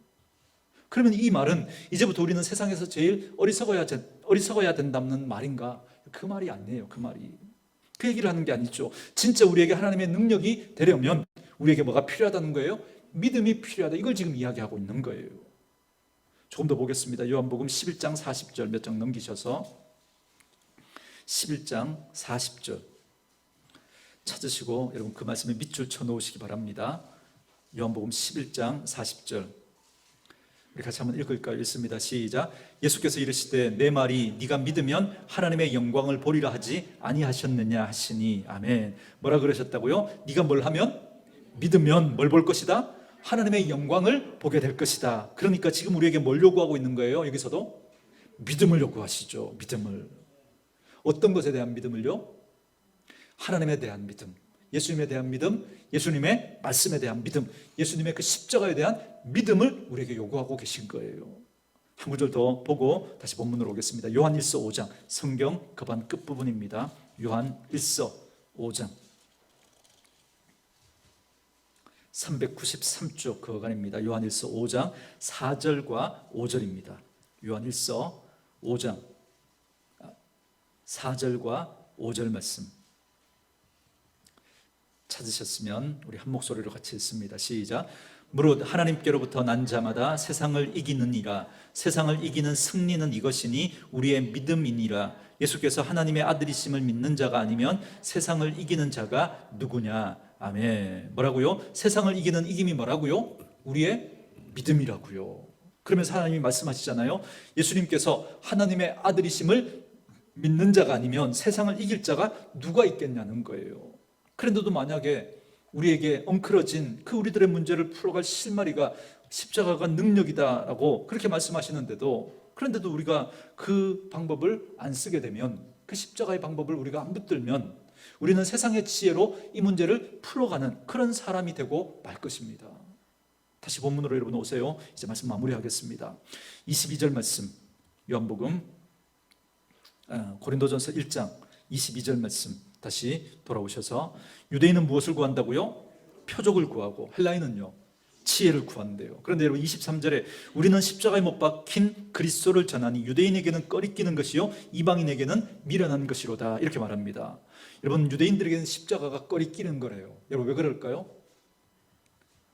그러면 이 말은 이제부터 우리는 세상에서 제일 어리석어야 된다는 말인가? 그 말이 아니에요. 그 말이. 그 얘기를 하는 게 아니죠. 진짜 우리에게 하나님의 능력이 되려면 우리에게 뭐가 필요하다는 거예요? 믿음이 필요하다. 이걸 지금 이야기하고 있는 거예요. 조금 더 보겠습니다. 요한복음 11장 40절 몇 장 넘기셔서 11장 40절 찾으시고 여러분 그 말씀에 밑줄 쳐놓으시기 바랍니다. 요한복음 11장 40절 우리 같이 한번 읽을까요? 읽습니다. 시작. 예수께서 이르시되 내 말이 네가 믿으면 하나님의 영광을 보리라 하지 아니하셨느냐 하시니. 아멘. 뭐라 그러셨다고요? 네가 뭘 하면? 믿으면 뭘 볼 것이다? 하나님의 영광을 보게 될 것이다. 그러니까 지금 우리에게 뭘 요구하고 있는 거예요? 여기서도 믿음을 요구하시죠. 믿음을. 어떤 것에 대한 믿음을요? 하나님에 대한 믿음, 예수님에 대한 믿음, 예수님의 말씀에 대한 믿음, 예수님의 그 십자가에 대한 믿음을 우리에게 요구하고 계신 거예요. 한 구절 더 보고 다시 본문으로 오겠습니다. 요한일서 5장, 성경 급한 끝부분입니다. 요한일서 5장 393쪽 그간입니다. 요한일서 5장 4절과 5절입니다. 요한일서 5장 4절과 5절 말씀 찾으셨으면 우리 한 목소리로 같이 읽습니다. 시작. 무릇 하나님께로부터 난 자마다 세상을 이기느니라. 세상을 이기는 승리는 이것이니 우리의 믿음이니라. 예수께서 하나님의 아들이심을 믿는 자가 아니면 세상을 이기는 자가 누구냐. 아멘. 뭐라고요? 세상을 이기는 이김이 뭐라고요? 우리의 믿음이라고요. 그러면서 하나님이 말씀하시잖아요. 예수님께서 하나님의 아들이심을 믿는 자가 아니면 세상을 이길 자가 누가 있겠냐는 거예요. 그런데도 만약에 우리에게 엉클어진 그 우리들의 문제를 풀어갈 실마리가 십자가가 능력이다라고 그렇게 말씀하시는데도, 그런데도 우리가 그 방법을 안 쓰게 되면, 그 십자가의 방법을 우리가 안 붙들면 우리는 세상의 지혜로 이 문제를 풀어가는 그런 사람이 되고 말 것입니다. 다시 본문으로 여러분 오세요. 이제 말씀 마무리하겠습니다. 22절 말씀, 요한복음 고린도전서 1장 22절 말씀 다시 돌아오셔서, 유대인은 무엇을 구한다고요? 표적을 구하고, 헬라인은요 지혜를 구한대요. 그런데 여러분 23절에 우리는 십자가에 못 박힌 그리스도를 전하니 유대인에게는 꺼리끼는 것이요 이방인에게는 미련한 것이로다, 이렇게 말합니다. 여러분 유대인들에게는 십자가가 꺼리끼는 거래요. 여러분 왜 그럴까요?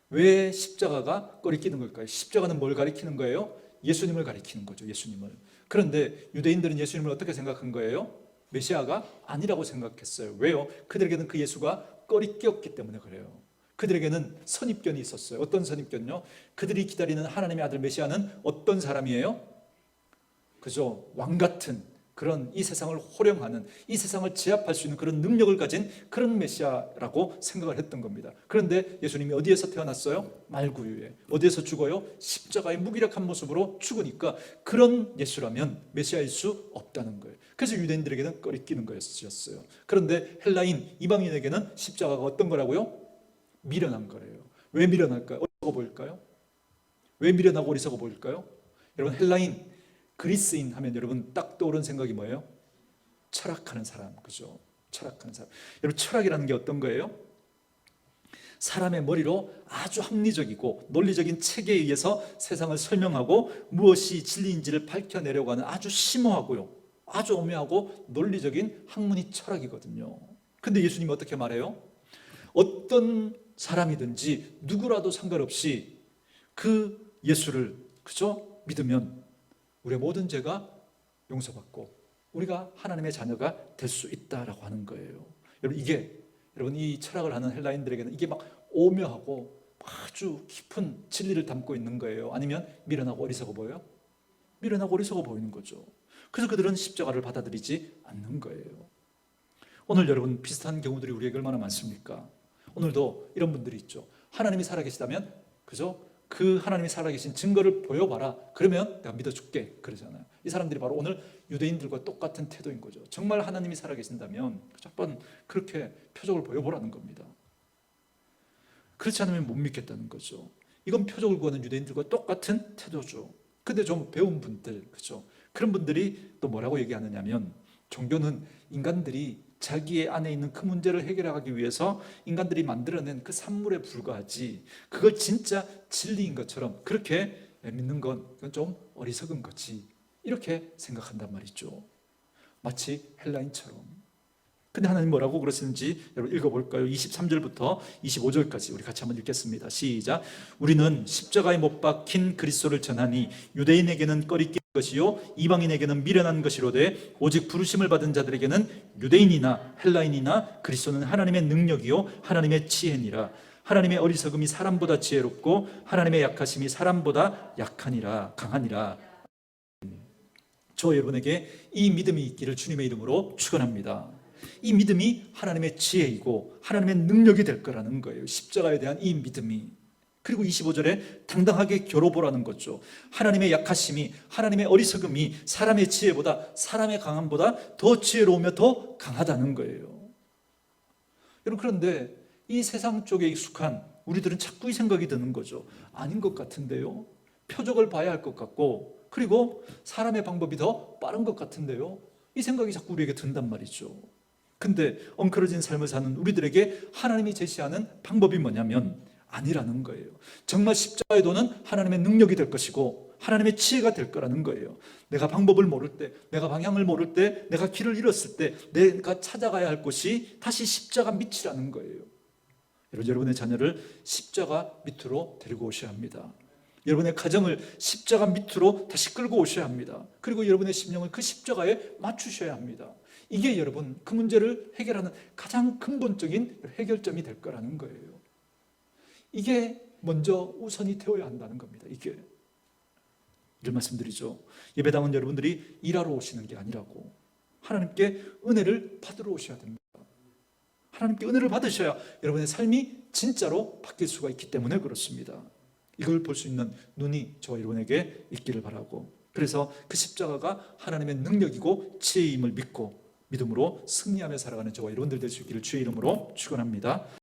왜 십자가가 꺼리끼는 걸까요? 십자가는 뭘 가리키는 거예요? 예수님을 가리키는 거죠. 예수님을. 그런데 유대인들은 예수님을 어떻게 생각한 거예요? 메시아가 아니라고 생각했어요. 왜요? 그들에게는 그 예수가 꺼리끼었기 때문에 그래요. 그들에게는 선입견이 있었어요. 어떤 선입견요? 그들이 기다리는 하나님의 아들 메시아는 어떤 사람이에요? 그죠? 왕 같은 그런, 이 세상을 호령하는, 이 세상을 제압할 수 있는 그런 능력을 가진 그런 메시아라고 생각을 했던 겁니다. 그런데 예수님이 어디에서 태어났어요? 말구유에. 어디에서 죽어요? 십자가의 무기력한 모습으로 죽으니까 그런 예수라면 메시아일 수 없다는 거예요. 그래서 유대인들에게는 꺼리끼는 거였어요. 그런데 헬라인, 이방인에게는 십자가가 어떤 거라고요? 미련한 거래요. 왜 미련할까요? 어리석어 보일까요? 왜 미련하고 어리석어 보일까요? 여러분 헬라인, 그리스인 하면 여러분 딱 떠오르는 생각이 뭐예요? 철학하는 사람, 그죠? 철학하는 사람. 여러분 철학이라는 게 어떤 거예요? 사람의 머리로 아주 합리적이고 논리적인 체계에 의해서 세상을 설명하고 무엇이 진리인지를 밝혀내려고 하는 아주 심오하고요, 아주 오묘하고 논리적인 학문이 철학이거든요. 근데 예수님이 어떻게 말해요? 어떤 사람이든지 누구라도 상관없이 그 예수를, 그죠? 믿으면 우리의 모든 죄가 용서받고 우리가 하나님의 자녀가 될 수 있다라고 하는 거예요. 여러분 이게, 여러분 이 철학을 하는 헬라인들에게는 이게 막 오묘하고 아주 깊은 진리를 담고 있는 거예요. 아니면 미련하고 어리석어 보여요? 미련하고 어리석어 보이는 거죠. 그래서 그들은 십자가를 받아들이지 않는 거예요. 오늘 여러분 비슷한 경우들이 우리에게 얼마나 많습니까? 오늘도 이런 분들이 있죠. 하나님이 살아계시다면, 그죠? 그 하나님이 살아계신 증거를 보여봐라. 그러면 내가 믿어줄게. 그러잖아요. 이 사람들이 바로 오늘 유대인들과 똑같은 태도인 거죠. 정말 하나님이 살아계신다면 한번 그렇게 표적을 보여보라는 겁니다. 그렇지 않으면 못 믿겠다는 거죠. 이건 표적을 구하는 유대인들과 똑같은 태도죠. 근데 좀 배운 분들, 그죠? 그런 분들이 또 뭐라고 얘기하느냐면, 종교는 인간들이 자기의 안에 있는 그 문제를 해결하기 위해서 인간들이 만들어낸 그 산물에 불과하지, 그걸 진짜 진리인 것처럼 그렇게 믿는 건 좀 어리석은 거지, 이렇게 생각한단 말이죠. 마치 헬라인처럼. 근데 하나님 뭐라고 그러시는지 여러분 읽어볼까요? 23절부터 25절까지 우리 같이 한번 읽겠습니다. 시작. 우리는 십자가에 못 박힌 그리스도를 전하니 유대인에게는 꺼리낀 것이요 이방인에게는 미련한 것이로되 오직 부르심을 받은 자들에게는 유대인이나 헬라인이나 그리스도는 하나님의 능력이요 하나님의 지혜니라. 하나님의 어리석음이 사람보다 지혜롭고 하나님의 약하심이 사람보다 약하니라 강하니라. 저 여러분에게 이 믿음이 있기를 주님의 이름으로 축원합니다. 이 믿음이 하나님의 지혜이고 하나님의 능력이 될 거라는 거예요. 십자가에 대한 이 믿음이. 그리고 25절에 당당하게 겨뤄보라는 거죠. 하나님의 약하심이, 하나님의 어리석음이 사람의 지혜보다, 사람의 강함보다 더 지혜로우며 더 강하다는 거예요. 여러분, 그런데 이 세상 쪽에 익숙한 우리들은 자꾸 이 생각이 드는 거죠. 아닌 것 같은데요. 표적을 봐야 할 것 같고, 그리고 사람의 방법이 더 빠른 것 같은데요. 이 생각이 자꾸 우리에게 든단 말이죠. 근데 엉클어진 삶을 사는 우리들에게 하나님이 제시하는 방법이 뭐냐면 아니라는 거예요. 정말 십자가의 도는 하나님의 능력이 될 것이고 하나님의 지혜가 될 거라는 거예요. 내가 방법을 모를 때, 내가 방향을 모를 때, 내가 길을 잃었을 때 내가 찾아가야 할 곳이 다시 십자가 밑이라는 거예요. 여러분의 자녀를 십자가 밑으로 데리고 오셔야 합니다. 여러분의 가정을 십자가 밑으로 다시 끌고 오셔야 합니다. 그리고 여러분의 심령을 그 십자가에 맞추셔야 합니다. 이게 여러분 그 문제를 해결하는 가장 근본적인 해결점이 될 거라는 거예요. 이게 먼저 우선이 되어야 한다는 겁니다. 이게 이런 말씀드리죠. 예배당은 여러분들이 일하러 오시는 게 아니라고 하나님께 은혜를 받으러 오셔야 됩니다. 하나님께 은혜를 받으셔야 여러분의 삶이 진짜로 바뀔 수가 있기 때문에 그렇습니다. 이걸 볼 수 있는 눈이 저와 여러분에게 있기를 바라고, 그래서 그 십자가가 하나님의 능력이고 지혜임을 믿고 믿음으로 승리하며 살아가는 저와 여러분들 될 수 있기를 주의 이름으로 축원합니다.